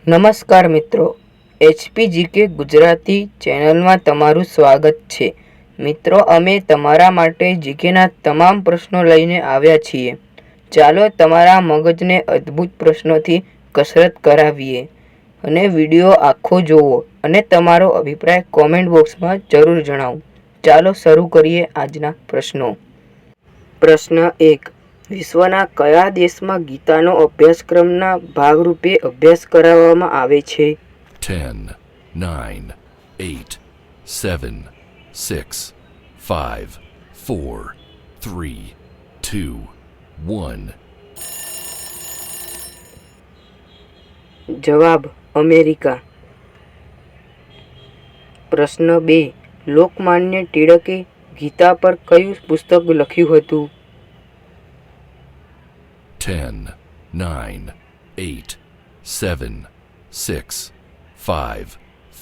નમસ્કાર મિત્રો, HP GK Gujarati ચેનલમાં તમારું સ્વાગત છે. મિત્રો, અમે તમારા માટે જીકેના તમામ પ્રશ્નો લઈને આવ્યા છીએ. ચાલો તમારા મગજને અદ્ભુત પ્રશ્નોથી કસરત કરાવીએ અને વિડીયો આખો જોવો અને તમારો અભિપ્રાય કોમેન્ટ બોક્સમાં જરૂર જણાવો. ચાલો શરૂ કરીએ આજના પ્રશ્નો. પ્રશ્ન 1. વિશ્વના કયા દેશમાં ગીતાનો અભ્યાસક્રમના ભાગરૂપે અભ્યાસ કરાવવામાં આવે છે? 10, 9, 8, 7, 6, 5, 4, 3, 2, 1. જવાબ: અમેરિકા. પ્રશ્ન 2. લોકમાન્ય ટિળકે ગીતા પર કયું પુસ્તક લખ્યું હતું? 10, 9, 8, 7, 6, 5,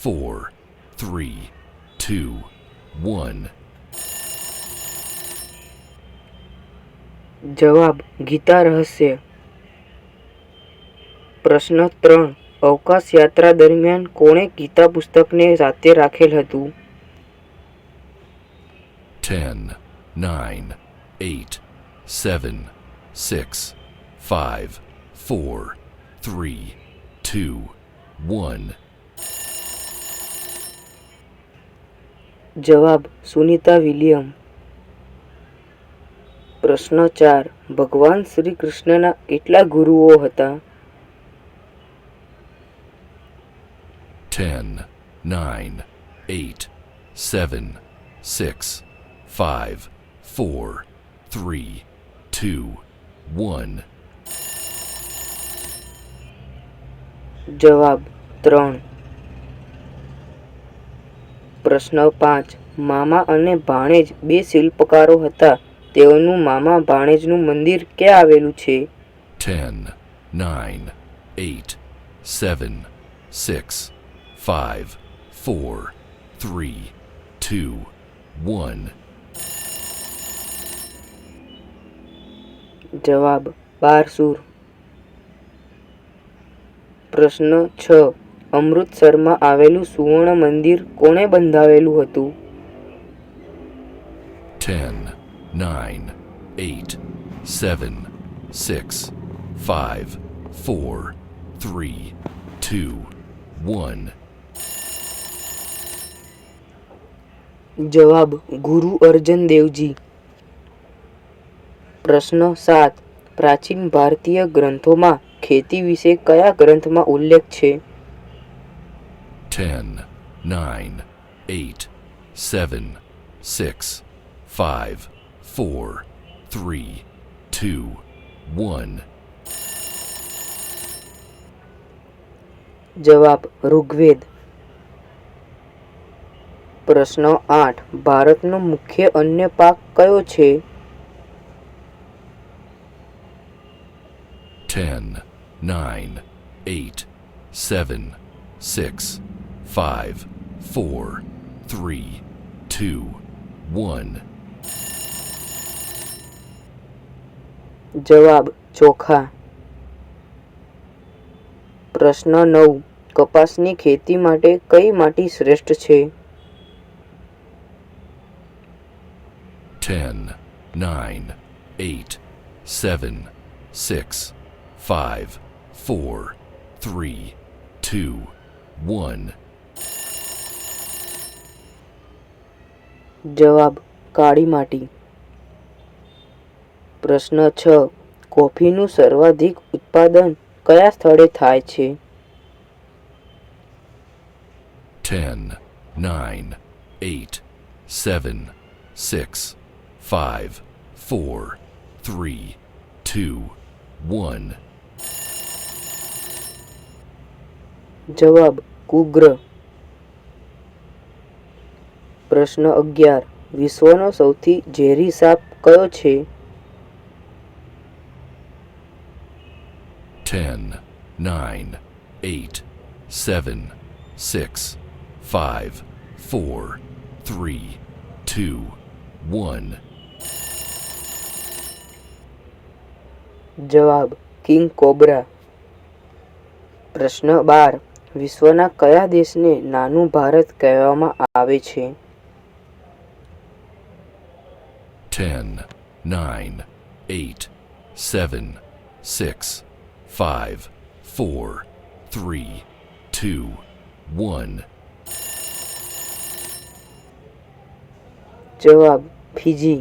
4, 3, 2, 1. જવાબ: ગીતા રહસ્ય. પ્રશ્ન 3. અવકાશ યાત્રા દરમિયાન કોણે ગીતા પુસ્તકને સાથે રાખેલ હતું? 10, 9, 8, 7, 6, 5, 4, 3, 2, 1. જવાબ: સુનીતા વિલિયમ. પ્રશ્ન 4. ભગવાન શ્રી કૃષ્ણના કેટલા ગુરુઓ હતા? 10, 9, 8, 7, 6, 5, 4, 3, 2, 1. જવાબ: 3. પ્રશ્ન 5. મામા અને ભાણેજ બે શિલ્પકારો હતા. તેઓનું મામા ભાણેજનું મંદિર ક્યાં આવેલું છે? 10, 9, 8, 7, 6, 5, 4, 3, 2, 1. જવાબ: બારસુર. પ્રશ્ન 6. અમૃતસરમાં આવેલું સુવર્ણ મંદિર કોણે બંધાવેલું હતું? 10, 9, 8, 7, 6, 5, 4, 3, 2, 1. જવાબ: ગુરુ અર્જન દેવજી. પ્રશ્ન 7. પ્રાચીન ભારતીય ગ્રંથોમાં ખેતી વિશે કયા ગ્રંથમાં ઉલ્લેખ છે? 10, 9, 8, 7, 6, 5, 4, 3, 2, 1. જવાબ: ઋગ્વેદ. પ્રશ્ન 8. ભારતનો મુખ્ય અન્ય પાક કયો છે? 10, 9, 8, 7, 6, 5, 4, 3, 2, 1. જવાબ: ચોખા. પ્રશ્ન 9. કપાસની ખેતી માટે કઈ માટી શ્રેષ્ઠ છે? 10, 9, 8, 7, 6, 5, 4, 3, 2, 1. જવાબ: કાળી માટી. પ્રશ્ન 6. કોફીનું સર્વાધિક ઉત્પાદન કયા સ્થળે થાય છે? 10, 9, 8, 7, 6, 5, 4, 3, 2, 1. જવાબ: કુગ્ર. પ્રશ્ન 11. વિશ્વનો સૌથી ઝેરી સાપ કયો છે? 10, 9, 8, 7, 6, 5, 4, 3, 2, 1. જવાબ: કિંગ કોબ્રા. પ્રશ્ન 12. વિશ્વના કયા દેશને નાનું ભારત કહેવામાં આવે છે? 10, 9, 8, 7, 6, 5, 4, 3, 2, 1. જવાબ ફિજી.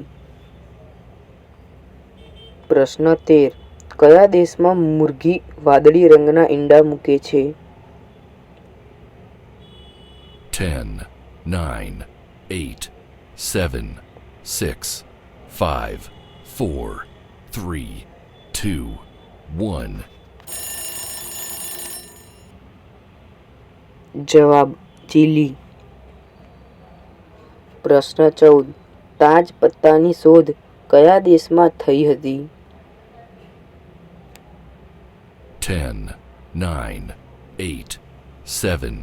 પ્રશ્ન 13. કયા દેશમાં મુરઘી વાદળી રંગના ઈંડા મૂકે છે? 10, 9, 8, 7, 6, 5, 4, 3, 2, 1. જવાબ ચીલી. પ્રશ્ન 14. તાજ પત્તાની શોધ કયા દેશમાં થઈ હતી? 10, 9, 8, 7,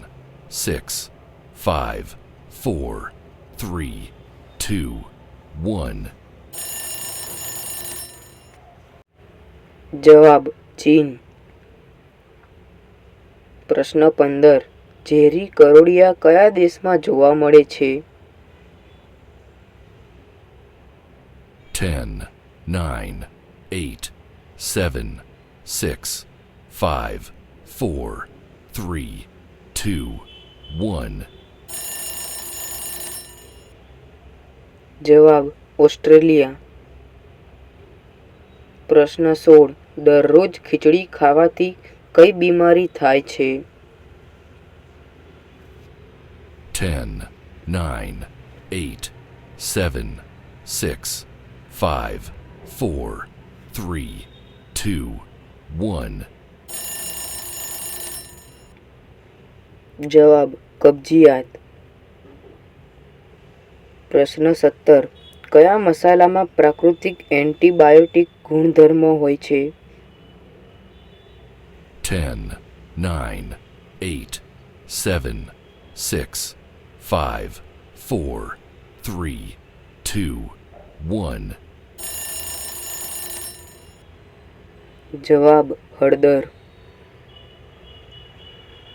6, 5, 4, 3, 2, 1. જવાબ ચીન. પ્રશ્ન 15. ઝેરી કરોળિયા કયા દેશમાં જોવા મળે છે? 10, 9, 8, 7, 6, 5, 4, 3, 2, 1. જવાબ ઓસ્ટ્રેલિયા. પ્રશ્ન 16. દરરોજ ખીચડી ખાવાથી કઈ બીમારી થાય છે? 10, 9, 8, 7, 6, 5, 4, 3, 2, 1. જવાબ કબજિયાત. પ્રશ્ન 17. કયા મસાલામાં પ્રાકૃતિક એન્ટીબાયોટિક ગુણધર્મો હોય છે? 10, 9, 8, 7, 6, 5, 4, 3, 2, 1. જવાબ હળદર.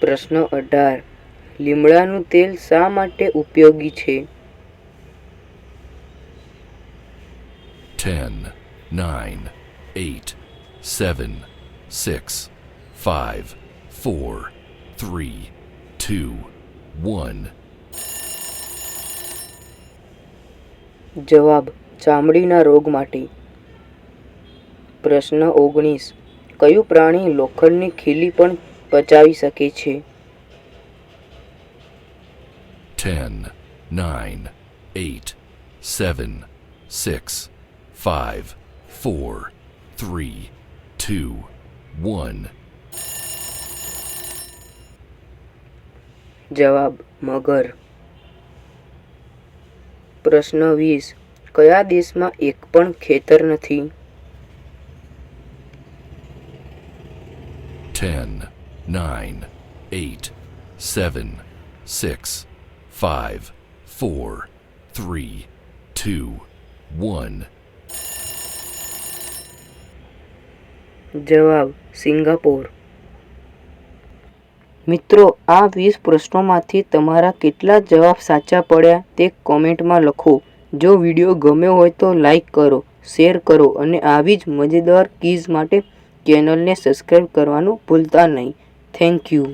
પ્રશ્ન 18. લીમડાનું તેલ શા માટે ઉપયોગી છે? 10, 9, 8, 7, 6, 5, 4, 3, 2, 1. જવાબ ચામડીના રોગ માટે. પ્રશ્ન 19. કયું પ્રાણી લોખંડની ખીલી પણ પચાવી શકે છે? 10, 9, 8, 7, 6, 5, 4, 3, 2, 1. જવાબ મગર. પ્રશ્ન 20. કયા દેશમાં એક પણ ખેતર નથી? 10, 9, 8, 7, 6, 5, 4, 3, 2, 1. જવાબ સિંગાપોર. મિત્રો, આ 20 પ્રશ્નોમાંથી તમારા કેટલા જવાબ સાચા પડ્યા તે કોમેન્ટમાં લખો. જો વિડીયો ગમ્યો હોય તો લાઈક કરો, શેર કરો અને આવી જ મજેદાર ક્વિઝ માટે ચેનલને સબસ્ક્રાઈબ કરવાનું ભૂલતા નહીં. Thank you.